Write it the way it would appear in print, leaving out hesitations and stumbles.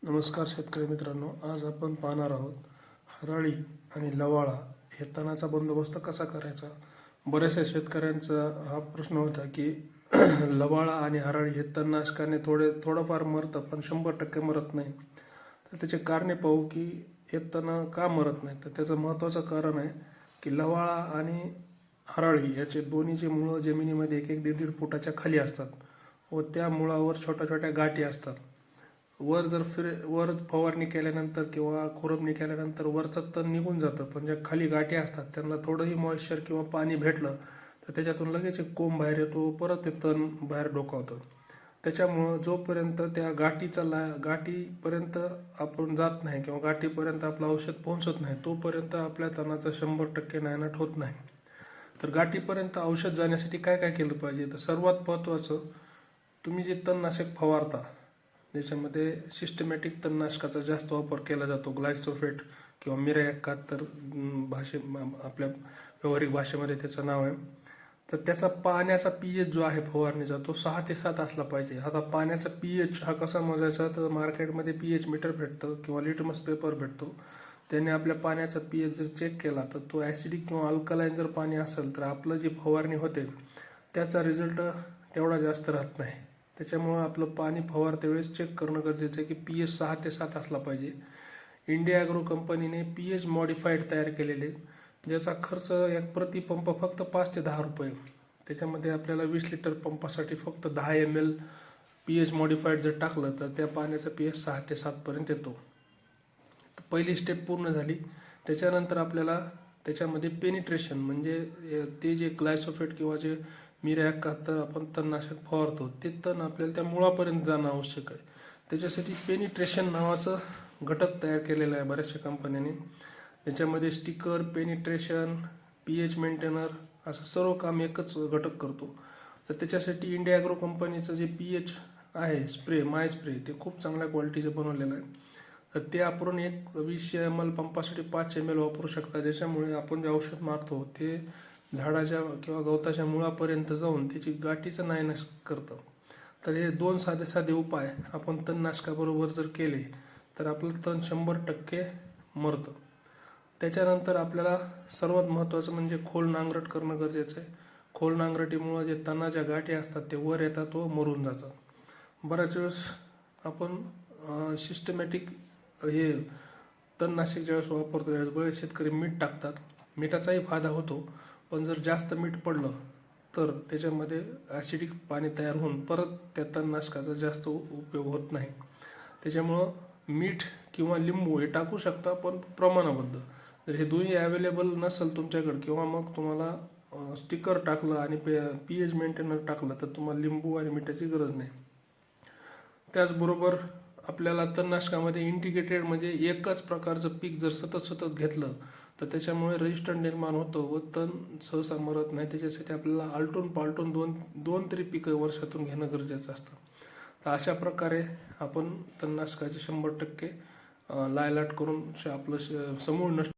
नमस्कार शेतकरी मित्रांनो, आज आपण पाहणार आहोत हराळी आणि लवाळा हे तणाचा बंदोबस्त कसा करायचा. बऱ्याचशा शेतकऱ्यांचा हा प्रश्न होता की लवाळा आणि हराळी हे तणनाशकाने थोडंफार मरतं पण 100% मरत नाही. तर त्याचे कारणे पाहू की हे तण का मरत नाही. तर त्याचं महत्त्वाचं कारण आहे की लवाळा आणि हराळी याचे दोन्हीचे मुळं जमिनीमध्ये 1-1, 1.5 फुटाच्या खाली असतात व त्या मुळावर छोट्या छोट्या गाठी असतात. वर फवारणी केल्यानंतर किंवा खुरपणी केल्यानंतर वरचं तण निघून जातं, पण ज्या खाली गाठी असतात त्यांना थोडंही मॉइश्चर किंवा पाणी भेटलं तर त्याच्यातून लगेच एक कोंब बाहेर येतो, परत ते तण बाहेर डोकावतं. त्याच्यामुळं जोपर्यंत त्या गाठीपर्यंत आपण जात नाही किंवा गाठीपर्यंत आपलं औषध पोहोचत नाही तोपर्यंत आपल्या तणाचं 100% नायनाट होत नाही. तर गाठीपर्यंत औषध जाण्यासाठी काय काय केलं पाहिजे. तर सर्वात महत्त्वाचं, तुम्ही जे तणनाशक फवारता ज्याच्यामध्ये सिस्टमॅटिक तणनाशकाचा जास्त वापर केला जातो, ग्लायसोफेट किंवा मिरा 71 आपल्या व्यावहारिक भाषेमध्ये त्याचं नाव आहे. तर त्याचा पाण्याचा पीएच जो आहे फवारणीचा तो 6 ते 7 असला पाहिजे. आता पाण्याचा पीएच हा कसा मोजायचा, तर मार्केटमध्ये पीएच मीटर भेटतं किंवा लिटमस पेपर भेटतो. त्याने आपल्या पाण्याचा पीएच जर चेक केला तर तो ॲसिडिक किंवा अल्कलाईन जर पाणी असेल तर आपलं जी फवारणी होते त्याचा रिझल्ट तेवढा जास्त राहत नाही. त्याच्यामुळं आपलं पाणी फवारते वेळेस चेक करणं गरजेचं आहे की पीएच 6 ते 7 असला पाहिजे. इंडिया ॲग्रो कंपनीने पीएच मॉडिफाईड तयार केलेले, ज्याचा खर्च एक प्रति पंप फक्त 5 ते 10 रुपये. त्याच्यामध्ये आपल्याला 20 लिटर पंपासाठी फक्त 10 ml पीएच मॉडिफाईड जर टाकलं तर त्या पाण्याचा पीएच 6 ते 7 पर्यंत येतो. तर पहिली स्टेप पूर्ण झाली. त्याच्यानंतर आपल्याला त्याच्यामध्ये पेनिट्रेशन म्हणजे ते जे ग्लायसोफेट किंवा जे मिरा 71 आपण तणनाशक फवारतो ते तण आपल्याला त्या मुळापर्यंत जाणं आवश्यक आहे. त्याच्यासाठी पेनिट्रेशन नावाचं घटक तयार केलेलं आहे बऱ्याचशा कंपन्यांनी. याच्यामध्ये स्टिकर, पेनिट्रेशन, पीएच मेंटेनर असं सर्व काम एकच घटक करतो. तर त्याच्यासाठी इंडिया ॲग्रो कंपनीचं जे पीएच आहे स्प्रे, माय स्प्रे, ते खूप चांगल्या क्वालिटीचं बनवलेलं आहे. तर ते आपण एक 20 ml पंपासाठी 5 ml वापरू शकता, ज्याच्यामुळे आपण जे औषध मारतो ते झाडाच्या किंवा गवताच्या मुळापर्यंत जाऊन त्याची गाठीचं नायनाट करतं. तर हे 2 साधे साधे उपाय आपण तणनाशकाबरोबर जर केले तर आपलं तण 100% मरतं. त्याच्यानंतर आपल्याला सर्वात महत्त्वाचं म्हणजे खोल नांगरट करणं गरजेचं आहे. खोल नांगरटीमुळं जे तणाच्या गाठी असतात ते वर येतात व मरून जातात. बऱ्याच वेळेस आपण सिस्टमॅटिक हे तणनाशक ज्यावेळेस वापरतो त्यावेळेस बरेच शेतकरी मीठ टाकतात. मिठाचाही फायदा होतो, पण जर जास्त मीठ पडलं तर त्याच्यामध्ये ॲसिडिक पाणी तयार होऊन परत त्या तणनाशकाचा जास्त उपयोग होत नाही. त्याच्यामुळं मीठ किंवा लिंबू हे टाकू शकता, पण प्रमाणाबद्ध. जर हे दोन्ही अवेलेबल नसेल तुमच्याकडे किंवा मग तुम्हाला स्टिकर टाकलं आणि पीएच मेंटेनर टाकलं तर तुम्हाला लिंबू आणि मिठाची गरज नाही. त्याचबरोबर आपल्याला तणनाशकामध्ये इंटिग्रेटेड म्हणजे एकच प्रकारचं पीक जर सतत घेतलं तर त्याच्यामुळे रेजिस्टंट निर्माण होतं व तण सहसा मरत नाही. त्याच्यासाठी आपल्याला आलटून पालटून दोन तरी पिकं वर्षातून घेणं गरजेचं असतं. तर अशा प्रकारे आपण तणनाशकाची 100% लायलाट करून आपलं समूळ नष्ट